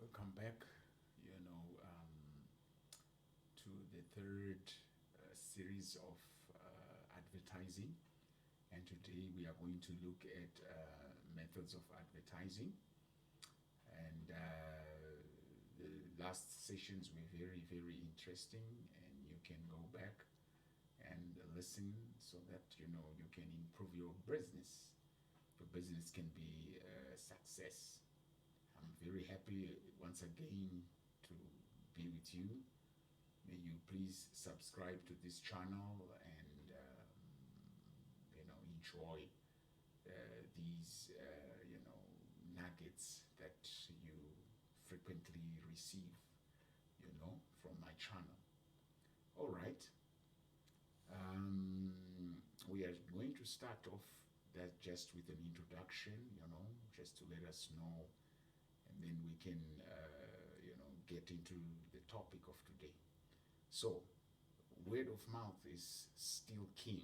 Welcome back, to the third series of advertising. And today we are going to look at methods of advertising. And the last sessions were very, very interesting, and you can go back and listen so that you can improve your business. Your business can be a success. I'm very happy once again to be with you. May you please subscribe to this channel and enjoy these nuggets that you frequently receive from my channel. All right. We are going to start off that just with an introduction, just to let us know, and then we can, get into the topic of today. So, word of mouth is still king.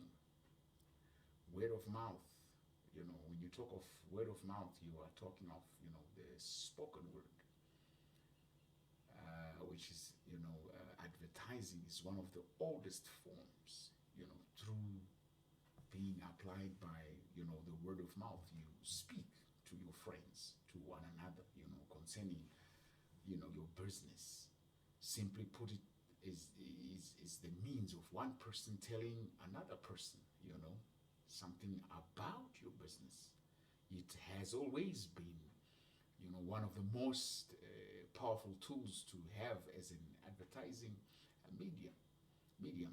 Word of mouth, when you talk of word of mouth, you are talking of, the spoken word, which is, advertising is one of the oldest forms, through being applied by, the word of mouth. You speak to your friends, to one another, concerning, your business. Simply put, it is the means of one person telling another person, something about your business. It has always been, one of the most powerful tools to have as an advertising medium.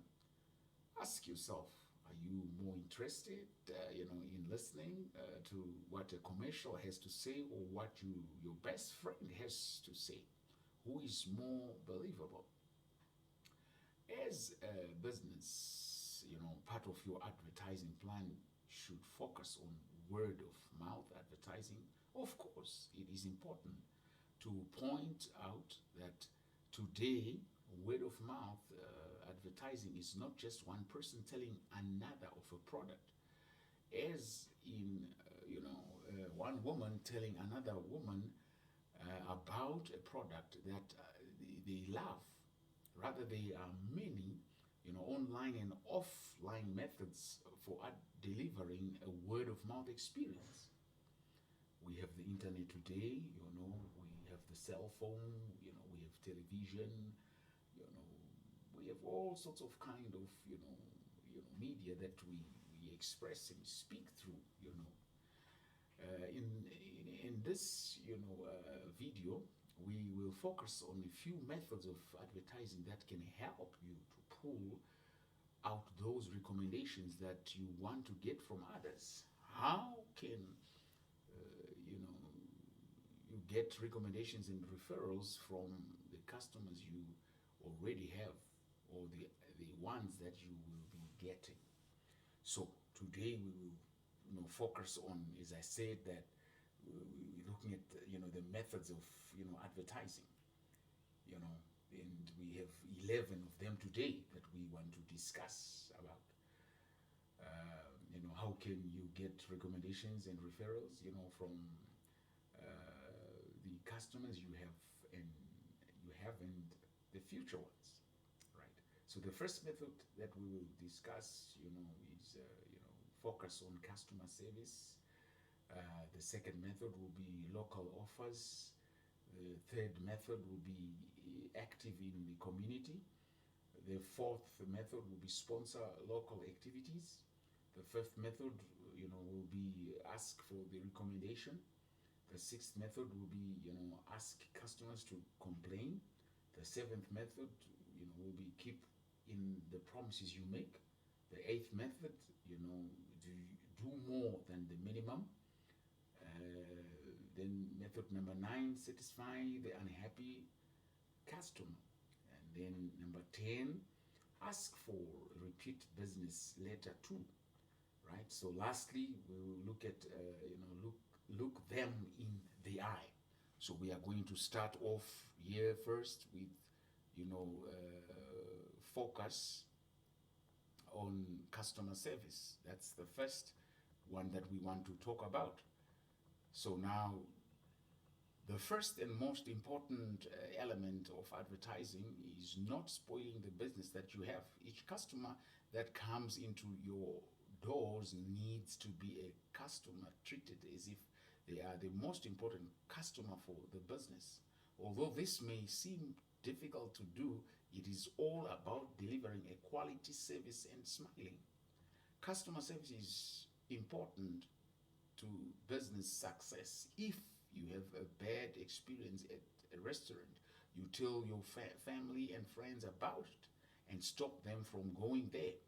Ask yourself, are you more interested, in listening to what a commercial has to say, or what your best friend has to say? Who is more believable? As a business, part of your advertising plan should focus on word of mouth advertising. Of course, it is important to point out that today, word of mouth advertising is not just one person telling another of a product, as in one woman telling another woman about a product that they love. Rather, there are many, online and offline methods for delivering a word of mouth experience. We have the internet today, we have the cell phone, we have television, we have all sorts of kind of, media that we express and speak through, in this, video, we will focus on a few methods of advertising that can help you to pull out those recommendations that you want to get from others. How can you get recommendations and referrals from the customers you already have, or the ones that you will be getting? So today we will focus on, as I said, that we're looking at the methods of advertising, and we have 11 of them today that we want to discuss about. How can you get recommendations and referrals, from the customers you have and the future ones, right? So the first method that we will discuss, is focus on customer service. The second method will be local offers. The third method will be active in the community. The fourth method will be sponsor local activities. The fifth method, will be ask for the recommendation. The sixth method will be, ask customers to complain. The seventh method, will be keep in the promises you make. The eighth method, do more than the minimum. Then method number 9, satisfy the unhappy customer. And then number 10, ask for repeat business later too, right? So lastly, we will look at, look them in the eye. So we are going to start off here first with, focus on customer service. That's the first one that we want to talk about. So now The first and most important element of advertising is not spoiling the business that you have. Each customer that comes into your doors needs to be a customer treated as if they are the most important customer for the business. Although this may seem difficult to do, it is all about delivering a quality service and smiling. Customer service is important to business success. If you have a bad experience at a restaurant, you tell your family and friends about it and stop them from going there.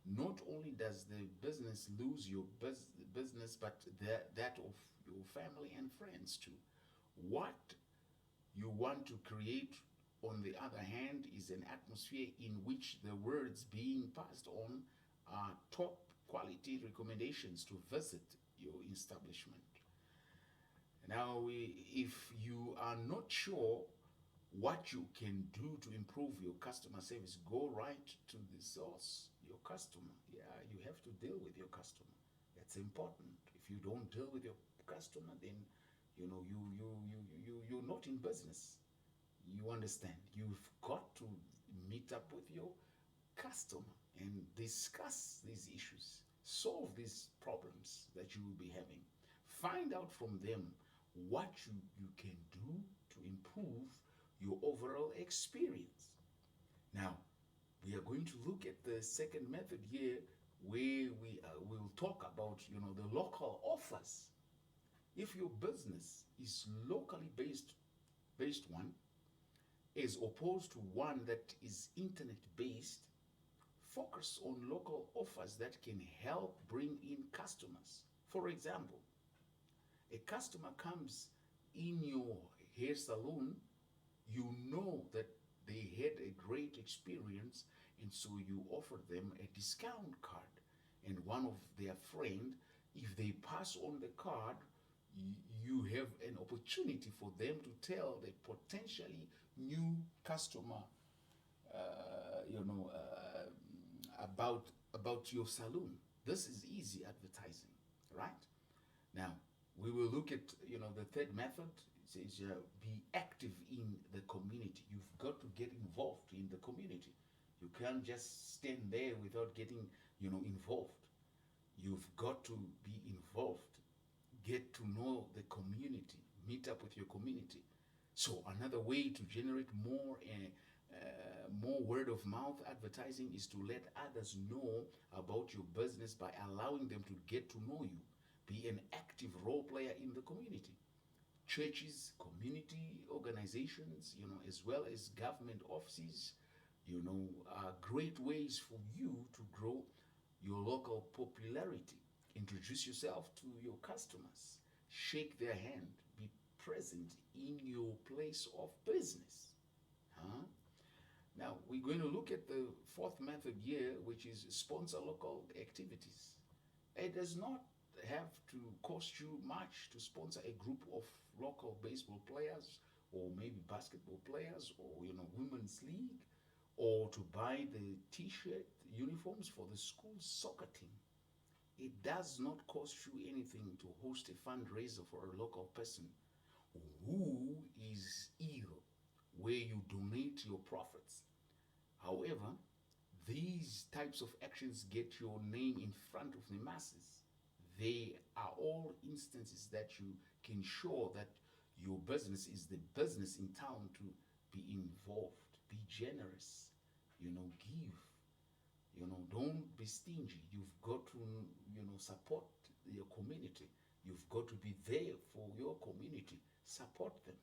Not only does the business lose your business, but that of your family and friends too. What you want to create, on the other hand, is an atmosphere in which the words being passed on are top quality recommendations to visit your establishment. Now, if you are not sure what you can do to improve your customer service, go right to the source, your customer. Yeah, you have to deal with your customer. That's important. If you don't deal with your customer, then you're not in business. You understand? You've got to meet up with your customer and discuss these issues, solve these problems that you will be having, find out from them what you can do to improve your overall experience. Now, we are going to look at the second method here, where we will talk about the local offers. If your business is locally based one, as opposed to one that is internet based, focus on local offers that can help bring in customers. For example, a customer comes in your hair salon, you know that they had a great experience, and so you offer them a discount card. And one of their friend, if they pass on the card, you have an opportunity for them to tell the potentially new customer, about your salon. This is easy advertising, right? Now, we will look at the third method. It says be active in the community. You've got to get involved in the community. You can't just stand there without getting involved. You've got to be involved. Get to know the community. Meet up with your community. So another way to generate more word of mouth advertising is to let others know about your business by allowing them to get to know you. Be an active role player in the community. Churches, community organizations, as well as government offices, are great ways for you to grow your local popularity. Introduce yourself to your customers. Shake their hand. Be present in your place of business. Huh? Now, we're going to look at the fourth method here, which is sponsor local activities. It does not have to cost you much to sponsor a group of local baseball players, or maybe basketball players, or women's league, or to buy the t-shirt uniforms for the school soccer team. It does not cost you anything to host a fundraiser for a local person who is ill, where you donate your profits. However, these types of actions get your name in front of the masses. They are all instances that you can show that your business is the business in town to be involved. Be generous, give. Don't be stingy. You've got to, support your community. You've got to be there for your community. Support them,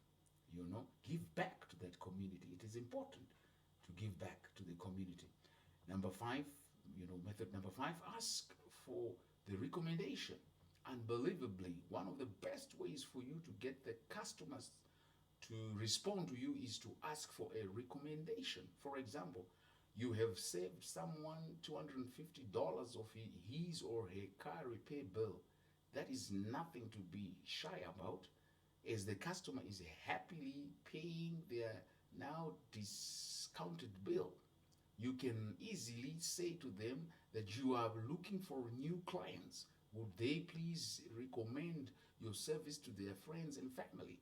give back to that community. It is important to give back to the community. Number five, method number five, ask for the recommendation. Unbelievably, one of the best ways for you to get the customers to respond to you is to ask for a recommendation. For example, you have saved someone $250 of his or her car repair bill. That is nothing to be shy about, as the customer is happily paying their now discounted bill. You can easily say to them that you are looking for new clients. Would they please recommend your service to their friends and family?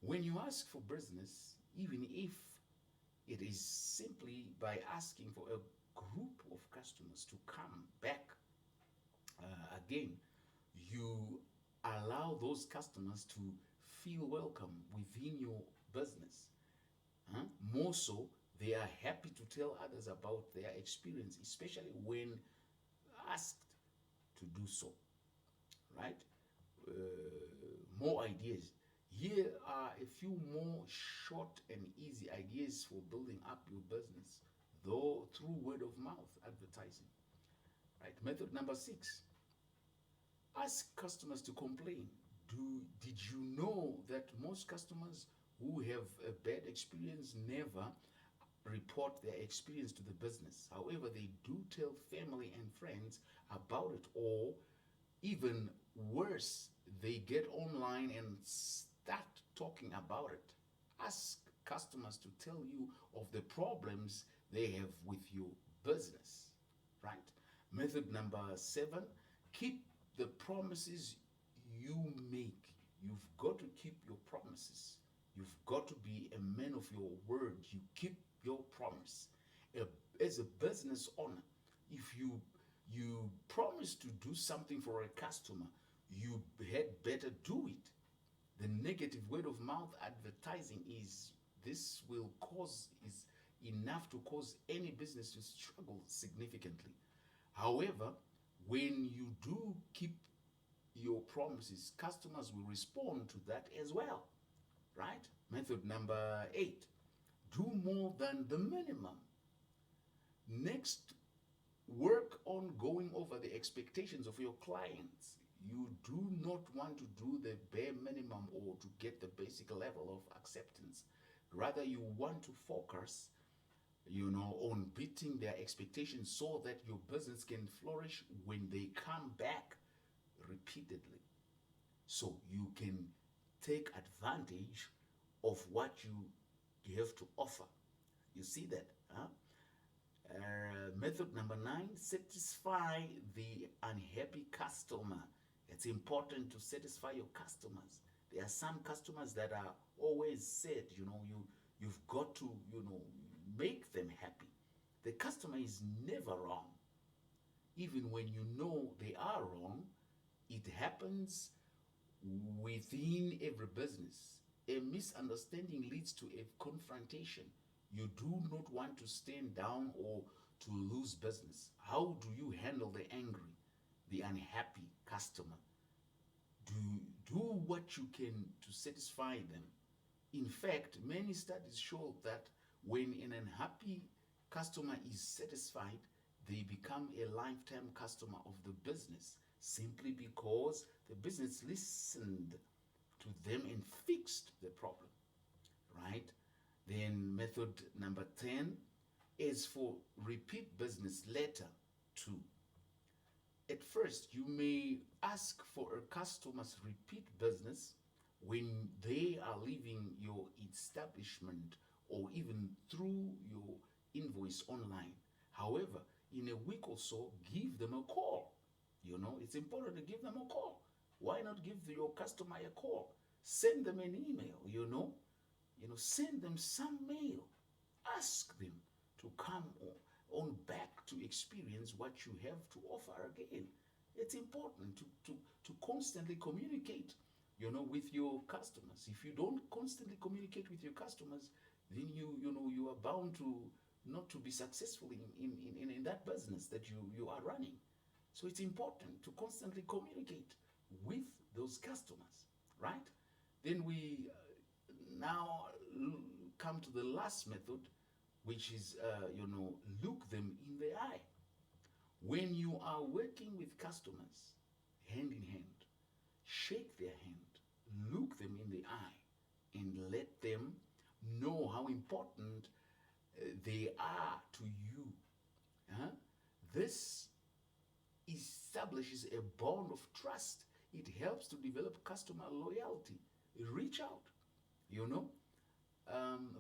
When you ask for business, even if it is simply by asking for a group of customers to come back again, you allow those customers to feel welcome within your business. Huh? More so, they are happy to tell others about their experience, especially when asked to do so, right? More ideas. Here are a few more short and easy ideas for building up your business, though through word of mouth advertising. Right? Method number 6: ask customers to complain. Did you know that most customers who have a bad experience never report their experience to the business? However, they do tell family and friends about it, or even worse, they get online and start talking about it. Ask customers to tell you of the problems they have with your business, right? Method number 7: keep the promises you make. You've got to keep your promises. You've got to be a man of your word. You keep your promise. As a business owner, if you promise to do something for a customer, you had better do it. The negative word of mouth advertising is enough to cause any business to struggle significantly. However, when you do keep your promises, customers will respond to that as well, right? Method number 8: do more than the minimum. Next, work on going over the expectations of your clients. You do not want to do the bare minimum or to get the basic level of acceptance. Rather, you want to focus, on beating their expectations so that your business can flourish when they come back repeatedly. So you can take advantage of what you have to offer. You see that? Huh? Method number 9: satisfy the unhappy customer. It's important to satisfy your customers. There are some customers that are always sad, you've got to, make them happy. The customer is never wrong. Even when you know they are wrong, it happens within every business. A misunderstanding leads to a confrontation. You do not want to stand down or to lose business. How do you handle the angry, the unhappy customer? Do what you can to satisfy them. In fact, many studies show that when an unhappy customer is satisfied, they become a lifetime customer of the business simply because the business listened to them and fixed the problem, right? Then method number 10 is for repeat business letter 2. At first, you may ask for a customer's repeat business when they are leaving your establishment or even through your invoice online. However, in a week or so, give them a call. It's important to give them a call. Why not give your customer a call? Send them an email, send them some mail. Ask them to come on back to experience what you have to offer again. It's important to constantly communicate, with your customers. If you don't constantly communicate with your customers, then you are bound to not to be successful in that business that you are running. So it's important to constantly communicate with those customers, right? Then we now come to the last method, which is, look them in the eye. When you are working with customers hand in hand, shake their hand, look them in the eye, and let them know how important they are to you. Huh? This establishes a bond of trust. It helps to develop customer loyalty. Reach out,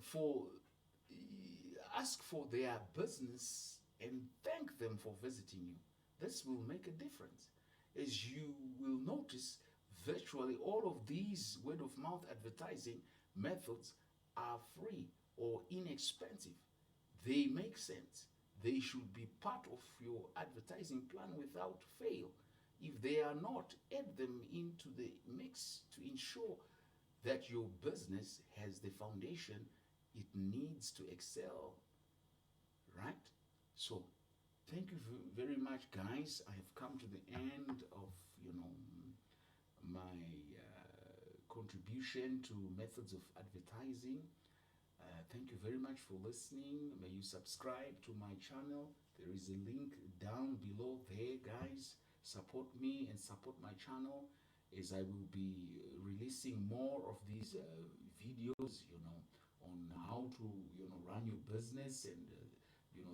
for ask for their business and thank them for visiting you. This will make a difference. As you will notice, virtually all of these word of mouth advertising methods are free or inexpensive. They make sense. They should be part of your advertising plan without fail. If they are not, add them into the mix to ensure that your business has the foundation it needs to excel, right? So, thank you very much, guys. I have come to the end of, my contribution to methods of advertising. Thank you very much for listening. May you subscribe to my channel. There is a link down below there, guys. Support me and support my channel as I will be releasing more of these videos, on how to, run your business and,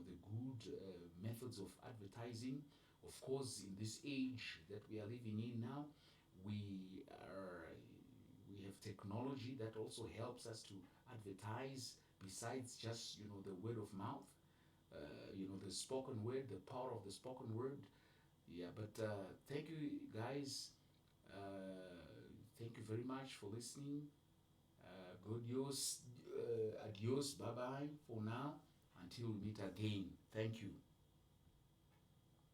the good methods of advertising. Of course, in this age that we are living in now, we are we have technology that also helps us to advertise besides just the word of mouth, the spoken word, the power of the spoken word. Yeah, but thank you, guys. Thank you very much for listening. Good adios, bye bye for now until we meet again. Thank you.